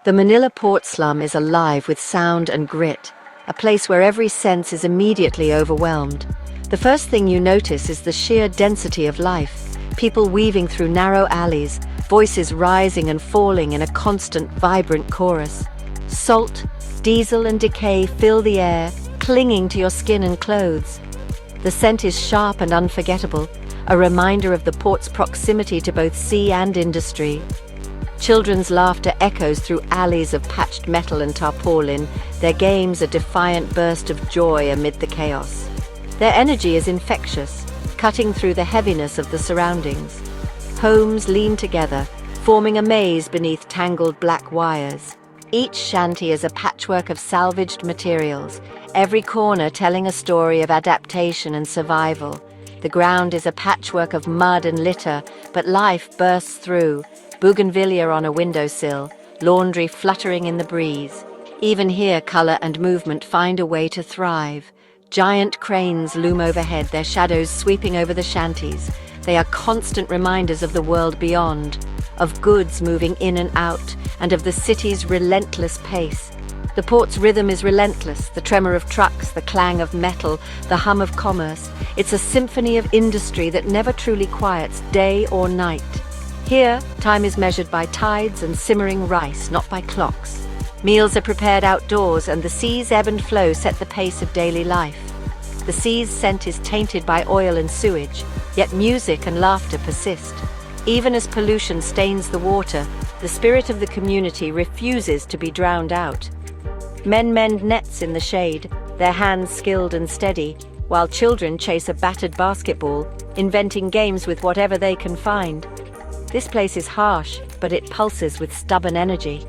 The Manila port slum is alive with sound and grit, a place where every sense is immediately overwhelmed. The first thing you notice is the sheer density of life, people weaving through narrow alleys, voices rising and falling in a constant, vibrant chorus. Salt, diesel and decay fill the air, clinging to your skin and clothes. The scent is sharp and unforgettable, a reminder of the port's proximity to both sea and industry. Children's laughter echoes through alleys of patched metal and tarpaulin, their games a defiant burst of joy amid the chaos. Their energy is infectious, cutting through the heaviness of the surroundings. Homes lean together, forming a maze beneath tangled black wires. Each shanty is a patchwork of salvaged materials, every corner telling a story of adaptation and survival. The ground is a patchwork of mud and litter, but life bursts through. Bougainvillea on a windowsill, laundry fluttering in the breeze. Even here, color and movement find a way to thrive. Giant cranes loom overhead, their shadows sweeping over the shanties. They are constant reminders of the world beyond, of goods moving in and out, and of the city's relentless pace. The port's rhythm is relentless, the tremor of trucks, the clang of metal, the hum of commerce. It's a symphony of industry that never truly quiets, day or night. Here, time is measured by tides and simmering rice, not by clocks. Meals are prepared outdoors, and the sea's ebb and flow set the pace of daily life. The sea's scent is tainted by oil and sewage, yet music and laughter persist. Even as pollution stains the water, the spirit of the community refuses to be drowned out. Men mend nets in the shade, their hands skilled and steady, while children chase a battered basketball, inventing games with whatever they can find. This place is harsh, but it pulses with stubborn energy.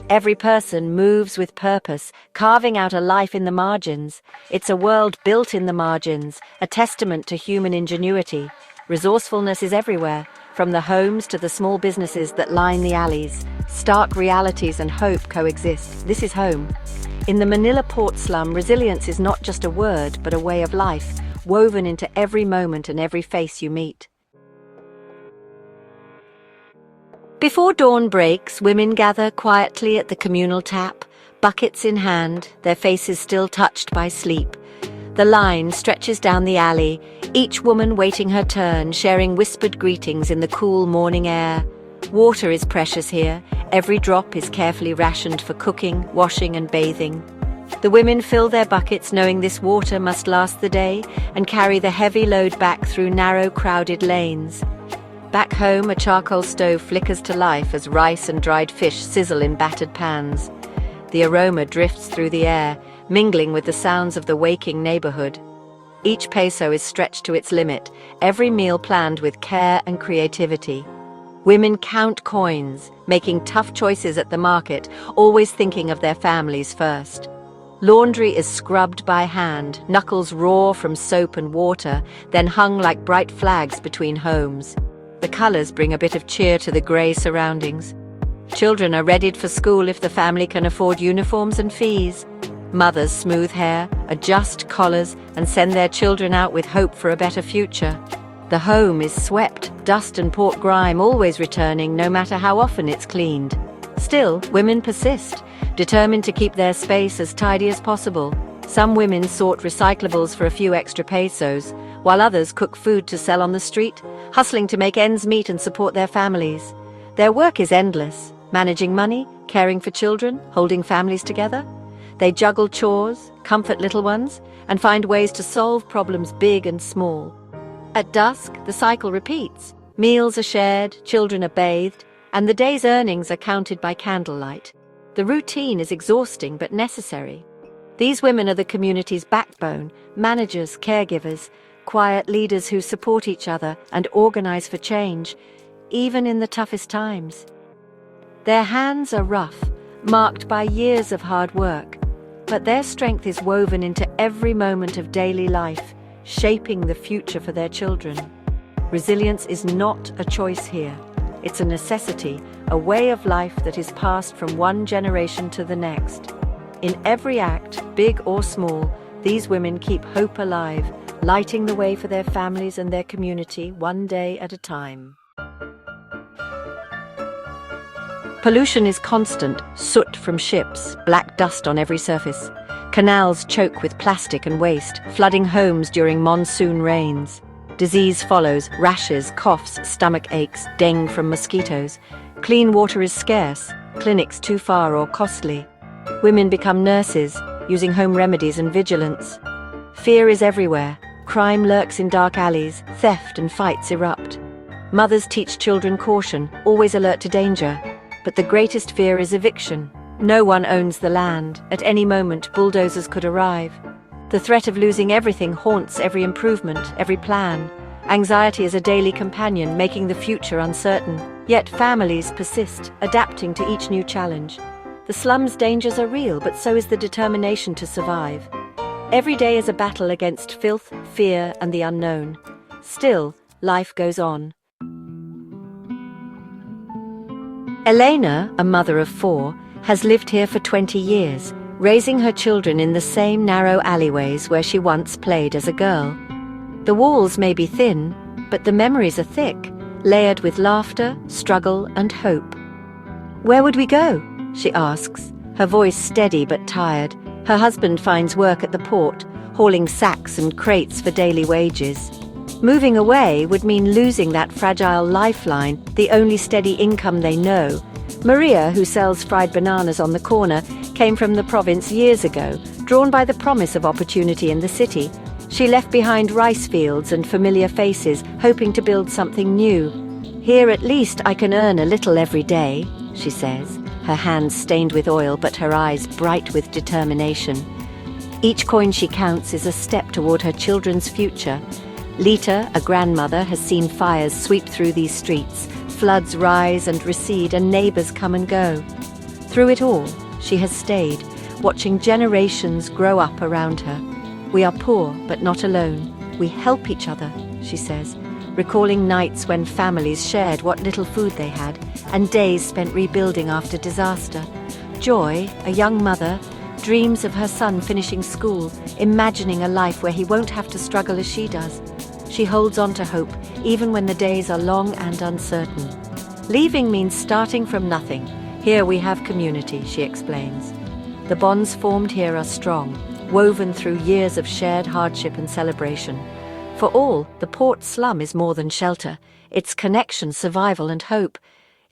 Every person moves with purpose, carving out a life in the margins. It's a world built in the margins, a testament to human ingenuity. Resourcefulness is everywhere, from the homes to the small businesses that line the alleys. Stark realities and hope coexist. This is home. In the Manila port slum, resilience is not just a word, but a way of life, woven into every moment and every face you meet. Before dawn breaks, women gather quietly at the communal tap, buckets in hand, their faces still touched by sleep. The line stretches down the alley, each woman waiting her turn, sharing whispered greetings in the cool morning air. Water is precious here. Every drop is carefully rationed for cooking, washing and bathing. The women fill their buckets knowing this water must last the day and carry the heavy load back through narrow, crowded lanes. Back home, a charcoal stove flickers to life as rice and dried fish sizzle in battered pans. The aroma drifts through the air, mingling with the sounds of the waking neighborhood. Each peso is stretched to its limit, every meal planned with care and creativity. Women count coins, making tough choices at the market, always thinking of their families first. Laundry is scrubbed by hand, knuckles raw from soap and water, then hung like bright flags between homes. The colors bring a bit of cheer to the grey surroundings. Children are readied for school if the family can afford uniforms and fees. Mothers smooth hair, adjust collars, and send their children out with hope for a better future. The home is swept, dust and pork grime always returning no matter how often it's cleaned. Still, women persist, determined to keep their space as tidy as possible. Some women sort recyclables for a few extra pesos, while others cook food to sell on the street, hustling to make ends meet and support their families. Their work is endless, managing money, caring for children, holding families together. They juggle chores, comfort little ones, and find ways to solve problems big and small. At dusk, the cycle repeats. Meals are shared, children are bathed, and the day's earnings are counted by candlelight. The routine is exhausting but necessary. These women are the community's backbone, managers, caregivers, quiet leaders who support each other and organize for change, even in the toughest times. Their hands are rough, marked by years of hard work, but their strength is woven into every moment of daily life, shaping the future for their children. Resilience is not a choice here. It's a necessity, a way of life that is passed from one generation to the next. In every act, big or small, these women keep hope alive, lighting the way for their families and their community one day at a time. Pollution is constant, soot from ships, black dust on every surface. Canals choke with plastic and waste, flooding homes during monsoon rains. Disease follows, rashes, coughs, stomach aches, dengue from mosquitoes. Clean water is scarce, clinics too far or costly. Women become nurses, using home remedies and vigilance. Fear is everywhere. Crime lurks in dark alleys, theft and fights erupt. Mothers teach children caution, always alert to danger. But the greatest fear is eviction. No one owns the land. At any moment, bulldozers could arrive. The threat of losing everything haunts every improvement, every plan. Anxiety is a daily companion, making the future uncertain. Yet families persist, adapting to each new challenge. The slum's dangers are real, but so is the determination to survive. Every day is a battle against filth, fear, and the unknown. Still, life goes on. Elena, a mother of 4, has lived here for 20 years, raising her children in the same narrow alleyways where she once played as a girl. The walls may be thin, but the memories are thick, layered with laughter, struggle, and hope. "Where would we go?" she asks, her voice steady but tired. Her husband finds work at the port, hauling sacks and crates for daily wages. Moving away would mean losing that fragile lifeline, the only steady income they know. Maria, who sells fried bananas on the corner, came from the province years ago, drawn by the promise of opportunity in the city. She left behind rice fields and familiar faces, hoping to build something new. "Here at least I can earn a little every day," she says, her hands stained with oil but her eyes bright with determination. Each coin she counts is a step toward her children's future. Lita, a grandmother, has seen fires sweep through these streets, floods rise and recede, and neighbors come and go. Through it all, she has stayed, watching generations grow up around her. "We are poor, but not alone. We help each other," she says, recalling nights when families shared what little food they had, and days spent rebuilding after disaster. Joy, a young mother, dreams of her son finishing school, imagining a life where he won't have to struggle as she does. She holds on to hope, even when the days are long and uncertain. "Leaving means starting from nothing. Here we have community," she explains. The bonds formed here are strong, woven through years of shared hardship and celebration. For all, the port slum is more than shelter. It's connection, survival, and hope.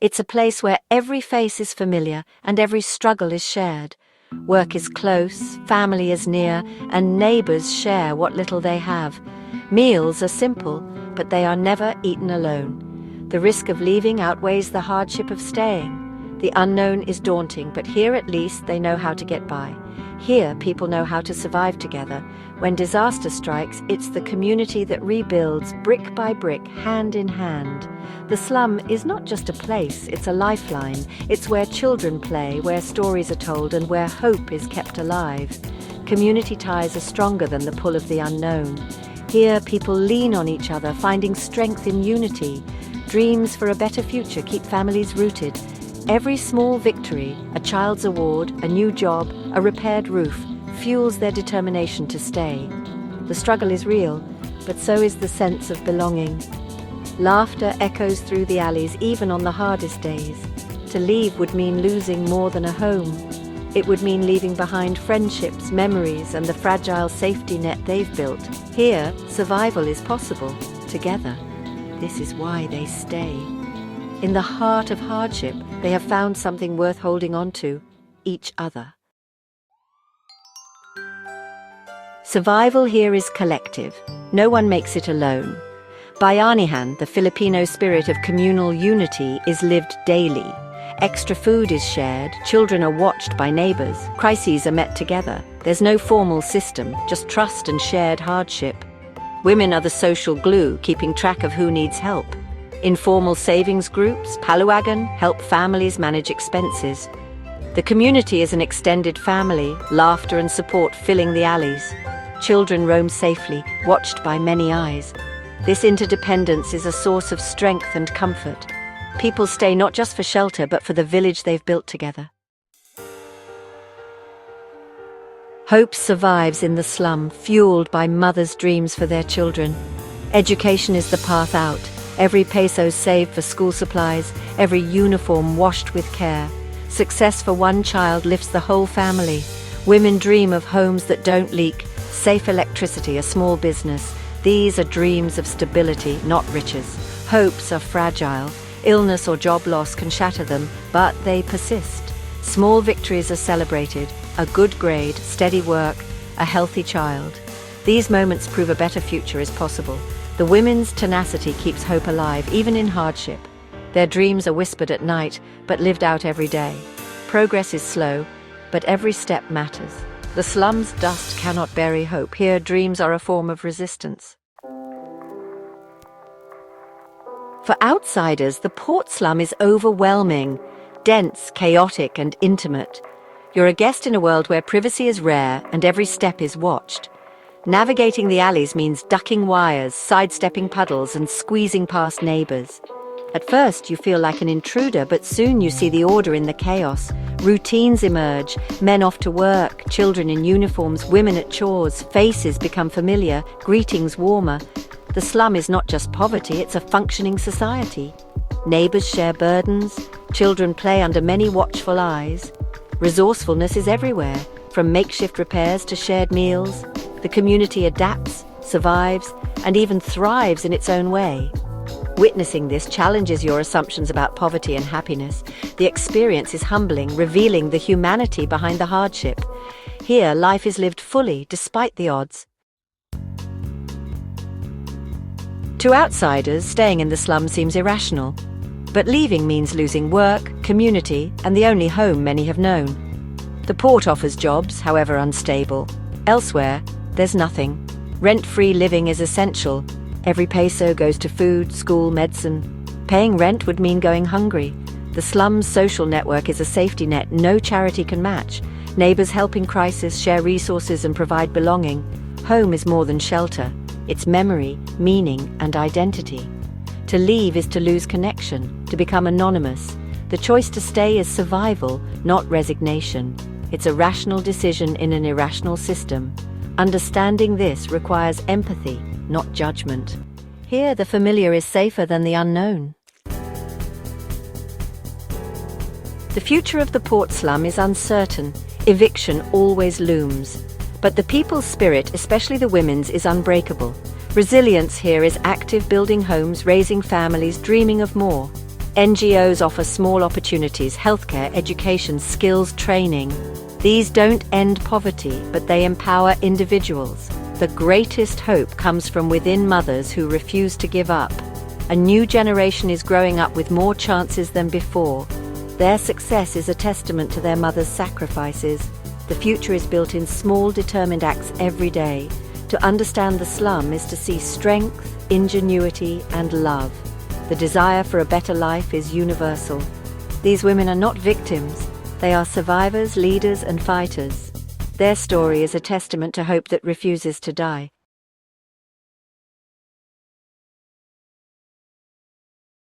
It's a place where every face is familiar and every struggle is shared. Work is close, family is near, and neighbors share what little they have. Meals are simple, but they are never eaten alone. The risk of leaving outweighs the hardship of staying. The unknown is daunting, but here at least they know how to get by. Here people know how to survive together. When disaster strikes, it's the community that rebuilds brick by brick, hand in hand. The slum is not just a place, it's a lifeline. It's where children play, where stories are told, and where hope is kept alive. Community ties are stronger than the pull of the unknown. Here people lean on each other, finding strength in unity. Dreams for a better future keep families rooted. Every small victory, a child's award, a new job, a repaired roof, fuels their determination to stay. The struggle is real, but so is the sense of belonging. Laughter echoes through the alleys even on the hardest days. To leave would mean losing more than a home. It would mean leaving behind friendships, memories, and the fragile safety net they've built. Here, survival is possible, together. This is why they stay. In the heart of hardship, they have found something worth holding on to, each other. Survival here is collective. No one makes it alone. Bayanihan, the Filipino spirit of communal unity, is lived daily. Extra food is shared, children are watched by neighbors, crises are met together. There's no formal system, just trust and shared hardship. Women are the social glue, keeping track of who needs help. Informal savings groups, paluagan, help families manage expenses. The community is an extended family, laughter and support filling the alleys. Children roam safely, watched by many eyes. This interdependence is a source of strength and comfort. People stay not just for shelter, but for the village they've built together. Hope survives in the slum, fueled by mothers' dreams for their children. Education is the path out. Every peso saved for school supplies, every uniform washed with care. Success for one child lifts the whole family. Women dream of homes that don't leak, safe electricity, a small business. These are dreams of stability, not riches. Hopes are fragile. Illness or job loss can shatter them, but they persist. Small victories are celebrated, a good grade, steady work, a healthy child. These moments prove a better future is possible. The women's tenacity keeps hope alive, even in hardship. Their dreams are whispered at night, but lived out every day. Progress is slow, but every step matters. The slum's dust cannot bury hope. Here, dreams are a form of resistance. For outsiders, the port slum is overwhelming, dense, chaotic, and intimate. You're a guest in a world where privacy is rare and every step is watched. Navigating the alleys means ducking wires, sidestepping puddles, and squeezing past neighbors. At first, you feel like an intruder, but soon you see the order in the chaos. Routines emerge, men off to work, children in uniforms, women at chores, faces become familiar, greetings warmer. The slum is not just poverty, it's a functioning society. Neighbors share burdens, children play under many watchful eyes. Resourcefulness is everywhere, from makeshift repairs to shared meals. The community adapts, survives, and even thrives in its own way. Witnessing this challenges your assumptions about poverty and happiness. The experience is humbling, revealing the humanity behind the hardship. Here, life is lived fully, despite the odds. To outsiders, staying in the slum seems irrational. But leaving means losing work, community, and the only home many have known. The port offers jobs, however unstable. Elsewhere, there's nothing. Rent-free living is essential. Every peso goes to food, school, medicine. Paying rent would mean going hungry. The slum's social network is a safety net no charity can match. Neighbors help in crisis, share resources, and provide belonging. Home is more than shelter. It's memory, meaning, and identity. To leave is to lose connection, to become anonymous. The choice to stay is survival, not resignation. It's a rational decision in an irrational system. Understanding this requires empathy, not judgment. Here, the familiar is safer than the unknown. The future of the port slum is uncertain. Eviction always looms. But the people's spirit, especially the women's, is unbreakable. Resilience here is active, building homes, raising families, dreaming of more. NGOs offer small opportunities, healthcare, education, skills, training. These don't end poverty, but they empower individuals. The greatest hope comes from within mothers who refuse to give up. A new generation is growing up with more chances than before. Their success is a testament to their mothers' sacrifices. The future is built in small, determined acts every day. To understand the slum is to see strength, ingenuity, and love. The desire for a better life is universal. These women are not victims. They are survivors, leaders, and fighters. Their story is a testament to hope that refuses to die.